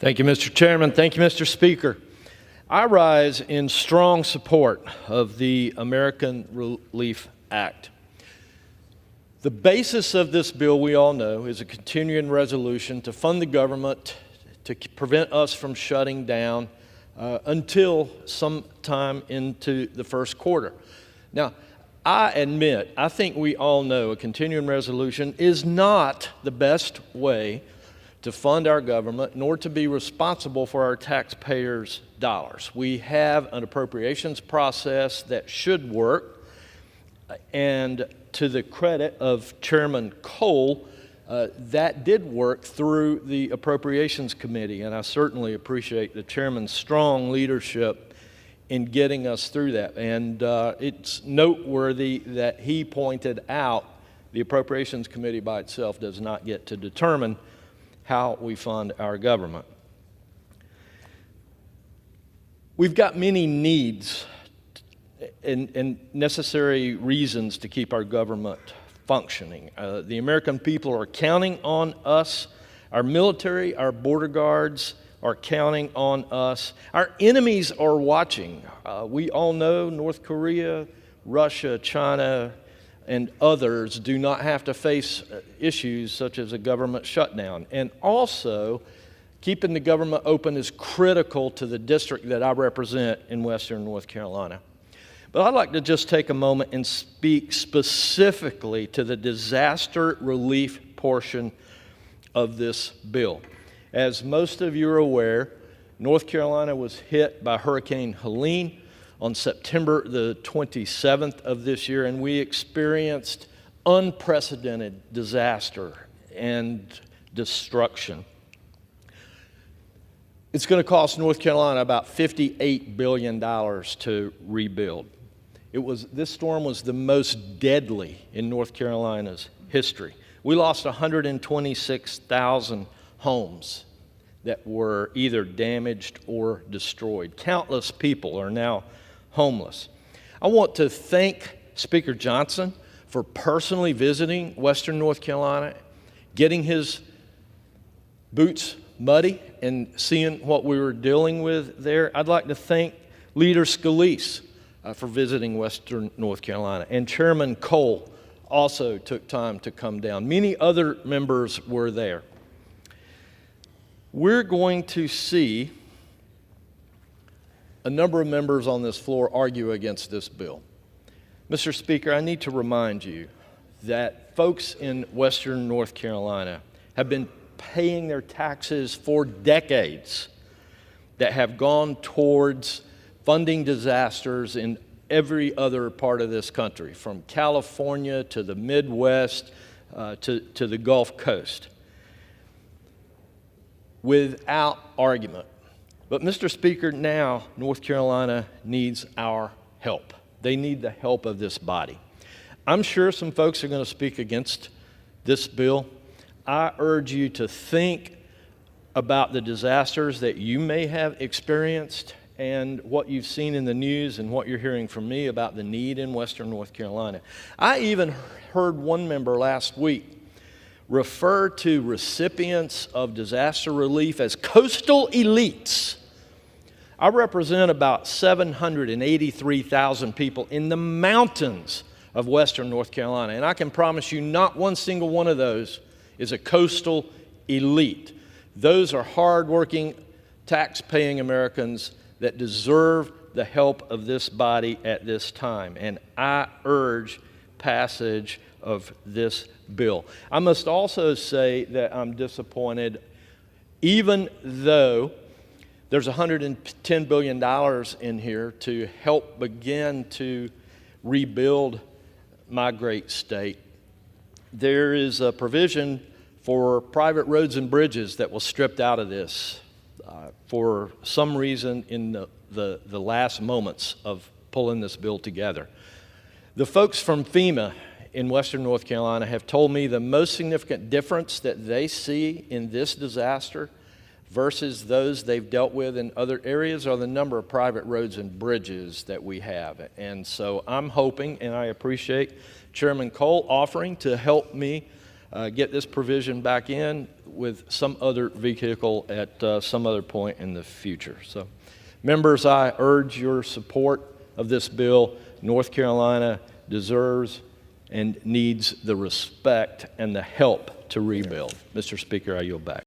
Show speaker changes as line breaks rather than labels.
Thank you, Mr. Chairman. Thank you, Mr. Speaker. I rise in strong support of the American Relief Act. The basis of this bill, we all know, is a continuing resolution to fund the government to prevent us from shutting down until sometime into the first quarter. Now, I admit, I think we all know a continuing resolution is not the best way to fund our government, nor to be responsible for our taxpayers' dollars. We have an appropriations process that should work, and to the credit of Chairman Cole, that did work through the Appropriations Committee, and I certainly appreciate the Chairman's strong leadership in getting us through that. And it's noteworthy that he pointed out the Appropriations Committee by itself does not get to determine how we fund our government. We've got many needs and necessary reasons to keep our government functioning. The American people are counting on us. Our military, our border guards are counting on us. Our enemies are watching. We all know North Korea, Russia, China, and others do not have to face issues such as a government shutdown. And also, keeping the government open is critical to the district that I represent in Western North Carolina. But I'd like to just take a moment and speak specifically to the disaster relief portion of this bill. As most of you are aware, North Carolina was hit by Hurricane Helene on September the 27th of this year, and we experienced unprecedented disaster and destruction. It's going to cost North Carolina about $58 billion to rebuild. This storm was the most deadly in North Carolina's history. We lost 126,000 homes that were either damaged or destroyed. Countless people are now homeless. I want to thank Speaker Johnson for personally visiting Western North Carolina, getting his boots muddy and seeing what we were dealing with there. I'd like to thank Leader Scalise for visiting Western North Carolina, and Chairman Cole also took time to come down. Many other members were there. We're going to see a number of members on this floor argue against this bill. Mr. Speaker, I need to remind you that folks in Western North Carolina have been paying their taxes for decades that have gone towards funding disasters in every other part of this country, from California to the Midwest to the Gulf Coast, without argument. But Mr. Speaker, now North Carolina needs our help. They need the help of this body. I'm sure some folks are going to speak against this bill. I urge you to think about the disasters that you may have experienced and what you've seen in the news and what you're hearing from me about the need in Western North Carolina. I even heard one member last week refer to recipients of disaster relief as coastal elites. I represent about 783,000 people in the mountains of Western North Carolina, and I can promise you not one single one of those is a coastal elite. Those are hardworking, tax-paying Americans that deserve the help of this body at this time, and I urge passage of this bill. I must also say that I'm disappointed, even though there's $110 billion in here to help begin to rebuild my great state. There is a provision for private roads and bridges that was stripped out of this for some reason in the last moments of pulling this bill together. The folks from FEMA in Western North Carolina have told me the most significant difference that they see in this disaster versus those they've dealt with in other areas are the number of private roads and bridges that we have. And so I'm hoping, and I appreciate Chairman Cole offering to help me get this provision back in. with some other vehicle at some other point in the future. So, members, I urge your support of this bill. North Carolina deserves and needs the respect and the help to rebuild. Mr. Speaker, I yield back.